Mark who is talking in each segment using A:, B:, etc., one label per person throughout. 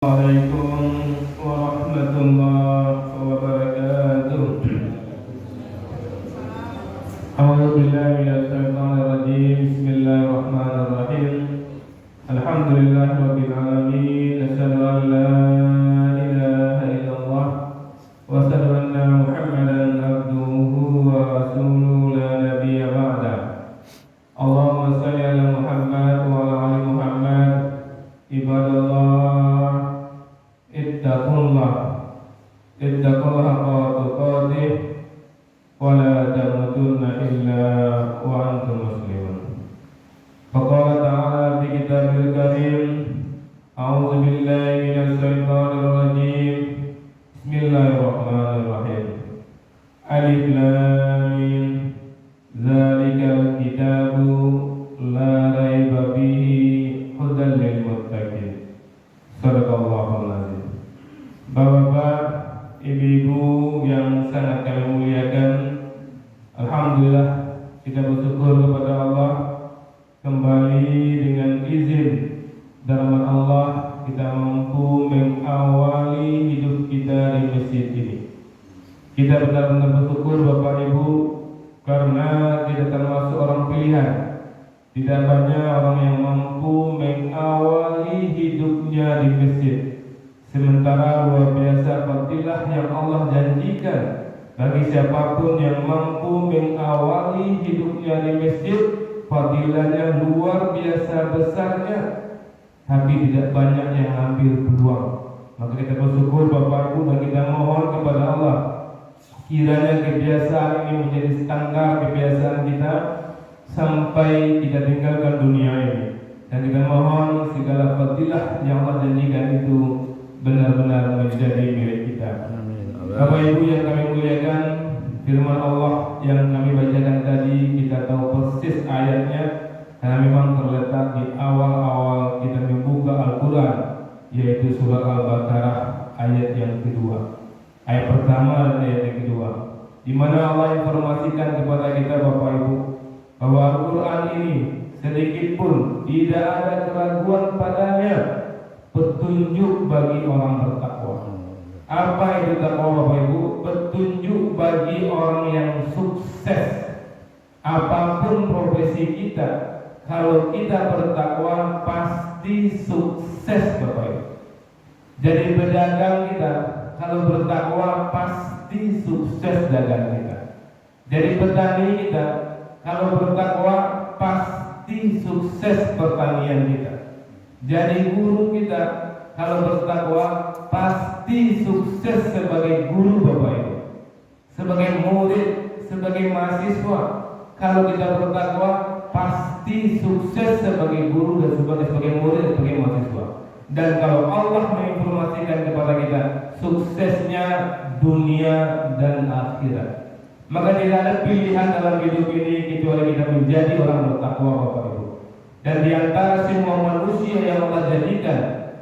A: Assalamualaikum warahmatullahi wabarakatuh. A'udzu billahi minasy syaithanir rajim. Bismillahirrahmanirrahim. Alhamdulillahirabbil alamin. Asyhadu an la ilaha illallah wa asyhadu anna Muhammadan abduhu wa rasuluhu la nabiyya ba'da. Allahumma shalli ala Muhammad wa ala ali Muhammad. Ibadallah, ittaqullah haqqa tuqatih wa la tamutunna illa wa antum muslimun. Faqala ta'ala fi kitabil karim, a'udzu billahi minasy syaithanir rajim. Bismillahirrahmanirrahim. Alif lam mim. Dzalikal kitabu la raiba fihi hudan lil muttaqin. Sadaqallahul azim. Bapak-bapak, ibu-ibu yang sangat kami muliakan, alhamdulillah kita bersyukur kepada Allah, kembali dengan izin dan rahmat Allah kita mampu mengawali hidup kita di masjid ini. Kita benar-benar bersyukur Bapak Ibu, karena kita termasuk orang pilihan. Tidak banyak orang yang mampu mengawali hidupnya di masjid. Sementara luar biasa fadilah yang Allah janjikan bagi siapapun yang mampu mengawali hidupnya di masjid, fadilahnya luar biasa besarnya. Tapi tidak banyak yang ambil peluang. Maka kita bersyukur Bapak Ibu dan kita mohon kepada Allah, kiranya kebiasaan ini menjadi standar kebiasaan kita sampai kita tinggalkan dunia ini. Dan kita mohon segala fadilah yang Allah janjikan itu benar-benar menjadi milik kita. Bapak Ibu yang kami muliakan, firman Allah yang kami bacakan tadi kita tahu persis ayatnya, karena memang terletak di awal-awal kita membuka Al-Quran, yaitu surah Al-Baqarah ayat yang kedua. Ayat pertama dan ayat yang kedua, di mana Allah informasikan kepada kita Bapak Ibu bahwa Al-Quran ini sedikit pun tidak ada keraguan padanya, petunjuk bagi orang bertakwa. Apa itu takwa Bapak Ibu? Petunjuk bagi orang yang sukses. Apapun profesi kita, kalau kita bertakwa pasti sukses Bapak Ibu. Jadi pedagang kita kalau bertakwa pasti sukses dagang kita. Jadi petani kita kalau bertakwa pasti sukses pertanian kita. Jadi guru kita kalau bertakwa pasti sukses sebagai guru Bapak Ibu. Sebagai murid, sebagai mahasiswa, kalau kita bertakwa pasti sukses sebagai guru dan sebagai murid, sebagai mahasiswa. Dan kalau Allah menginformasikan kepada kita suksesnya dunia dan akhirat, maka tidak ada pilihan dalam hidup ini kecuali kita menjadi orang bertakwa Bapak Ibu. Dan di antara semua manusia yang Allah jadikan,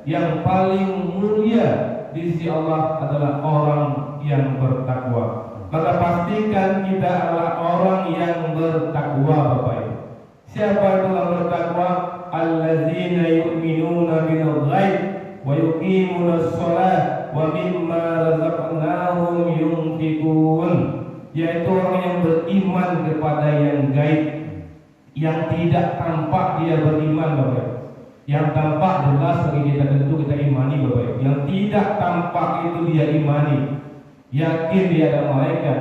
A: yang paling mulia di sisi Allah adalah orang yang bertakwa. Maka pastikan kita adalah orang yang bertakwa Bapak Ibu. Siapa itu yang bertakwa? Allazina yu'minuna bil ghaib wa yuqimuna shalah wa mimma razaqnahum yunfiqun. Yaitu orang yang beriman kepada yang gaib, yang tidak tampak dia beriman Bapak. Yang tampak jelas bagi kita tentu kita imani Bapak. Yang tidak tampak itu dia imani. Yakin dia ada malaikat,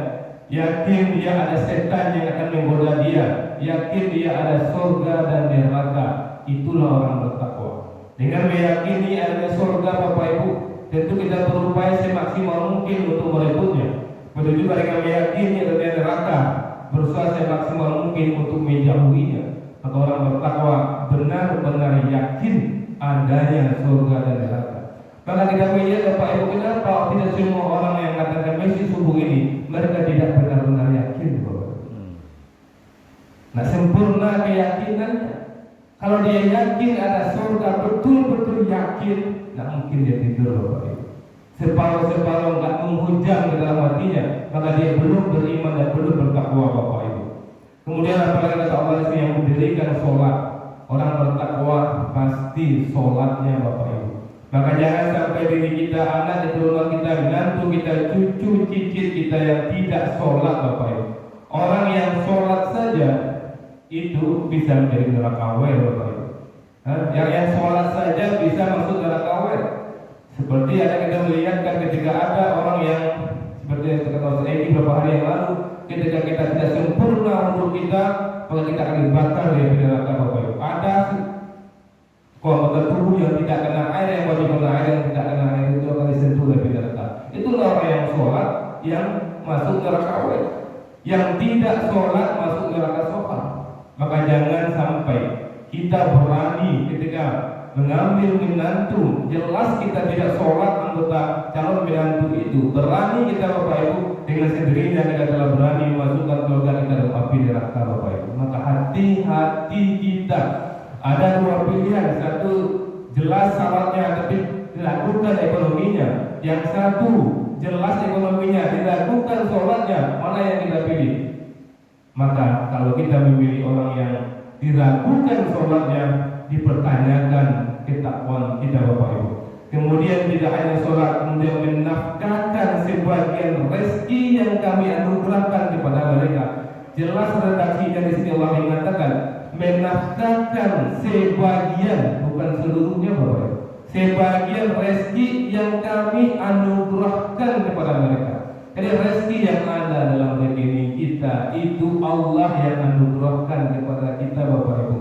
A: yakin dia ada setan yang akan menggoda dia, yakin dia ada surga dan neraka. Itulah orang bertakwa. Dengan meyakini adanya surga Bapak Ibu, tentu kita berupaya semaksimal mungkin untuk merebutnya. Begitu juga dengan meyakini adanya neraka, berusaha semaksimal mungkin untuk menjauhinya. Maka orang bertakwa benar-benar yakin adanya surga dan neraka. Maka kita melihat Bapak Ibu, kenapa tidak semua orang yang mengatakan Messi subuh ini mereka tidak benar-benar yakin Bapak. Nah, sempurna keyakinannya. Kalau dia yakin ada surga, betul-betul yakin, nggak mungkin dia tidur Bapak Ibu. Separuh-separuh nggak menghujam ke dalam hatinya, maka dia belum beriman dan belum bertakwa Bapak Ibu. Kemudian apalagi kata Allah yang mendirikan sholat, orang bertakwa pasti sholatnya Bapak Ibu Maka jangan sampai diri kita, anak, keturunan kita, menantu kita, cucu, cicit kita yang tidak sholat, Bapak Ibu. Orang yang sholat saja itu bisa menjadi neraka awal, Bapak Ibu. Yang sholat saja bisa masuk neraka awal. Seperti yang kita melihatkan ketika ada orang yang seperti yang kita katakan ini beberapa hari yang lalu, ketika kita tidak sempurna umur kita, maka kita akan dibakar di neraka, Bapak Ibu. Ada anggota tubuh yang tidak kena air, yang wajib kena air, yang tidak kena air itu akan disentuh oleh neraka. Itulah orang yang sholat yang masuk neraka awal. Yang tidak sholat masuk neraka sholat. Maka jangan sampai kita berani ketika mengambil menantu, jelas kita tidak sholat anggota calon menantu itu, berani kita, Bapak Ibu, dengan sendirinya kita telah berani memasukkan keluarga kita dalam api neraka, Bapak Ibu. Maka hati-hati kita. Ada dua pilihan, satu jelas syaratnya tapi dilakukan ekonominya, yang satu jelas ekonominya dilakukan sholatnya, mana yang kita pilih? Maka kalau kita memilih orang yang diragukan sholatnya, dipertanyakan ketakwaan kita, Bapak Ibu. Kemudian tidak hanya sholat, kemudian menafkahkan sebagian rezeki yang kami anugerahkan kepada mereka. Jelas redaksinya di sini Allah mengatakan menafkahkan sebagian, bukan seluruhnya, Bapak Ibu. Sebagian rezeki yang kami anugerahkan kepada mereka. Jadi rezeki yang ada dalam rekening kita itu Allah yang anugerahkan kepada kita, Bapak Ibu.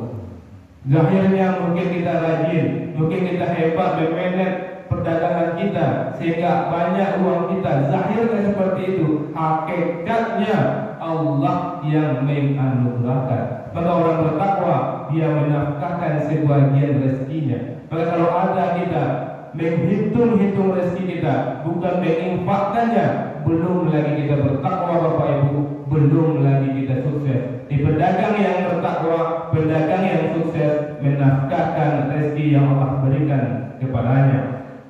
A: Zahirnya mungkin kita rajin, mungkin kita hebat memanage perdagangan kita sehingga banyak uang kita. Zahirnya seperti itu, hakikatnya Allah yang menganugerahkan. Maka orang bertakwa dia menafkahkan sebagian rezekinya. Maka kalau ada kita menghitung-hitung rezeki kita, bukan menginfakkannya, belum lagi kita bertakwa, Bapak Ibu, belum lagi kita sukses. Di pedagang yang bertakwa, pedagang yang sukses menafkahkan rezeki yang Allah berikan kepadanya.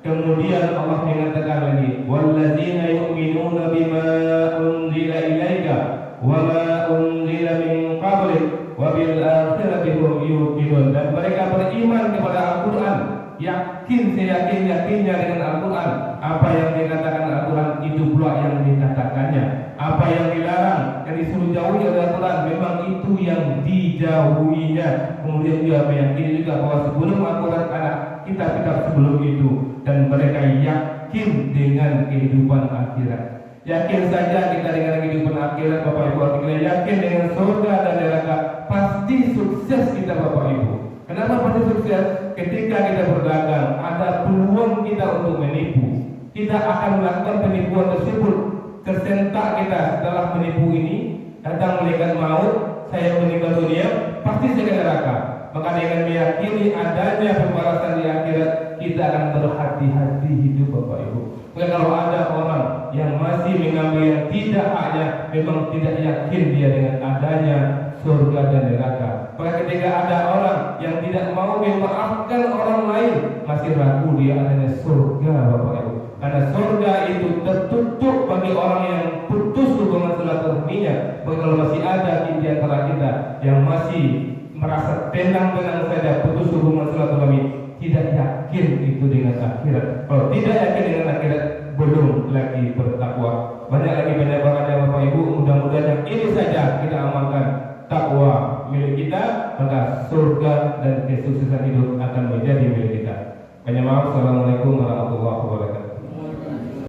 A: Kemudian Allah mengatakan lagi, walladzina yu'minuna bima unzila ilaika wa ma unzila min qablik wa bil akhirati hum yuqinun. Dan mereka beriman kepada Al-Qur'an, yakin seyakin-yakinnya dengan Al-Quran. Apa yang dikatakan Al-Quran itu pula yang dikatakannya. Apa yang dilarang, yang disuruh jauhi oleh Al-Quran, memang itu yang dijauhinya. Kemudian dia meyakini juga bahwa sebelum Al-Quran ada kitab-kitab sebelum itu, dan mereka yakin dengan kehidupan akhirat. Yakin saja kita dengan kehidupan akhirat, Bapak Ibu. Kita yakin dengan surga dan neraka, pasti sukses kita, Bapak Ibu. Kenapa pasti sukses? Ketika kita berdagang, ada peluang kita untuk menipu. Kita akan melakukan penipuan tersebut. Tersentak kita setelah menipu ini, datang malaikat maut, saya meninggal dunia, pasti saya ke neraka. Maka dengan meyakini adanya pembalasan di akhirat, kita akan berhati-hati hidup, Bapak Ibu. Maka kalau ada orang yang masih mengambil yang tidak haknya, memang tidak yakin dia dengan adanya surga dan neraka. Maka ketika ada orang yang tidak mau memaafkan orang lain, masih ragu dia adanya surga, Bapak Ibu. Karena surga itu tertutup bagi orang yang putus hubungan silaturahminya. Maka kalau masih ada di antara kita yang masih merasa tenang-tenang saja putus hubungan silaturahmi, tidak yakin itu dengan akhirat. Kalau tidak yakin dengan akhirat, belum lagi bertakwa. Banyak lagi banyak Bapak Ibu. Mudah-mudahan yang ini saja kita amalkan, takwa milik kita, maka surga dan kesuksesan hidup akan menjadi milik kita. Banyak maaf. Assalamualaikum warahmatullahi wabarakatuh.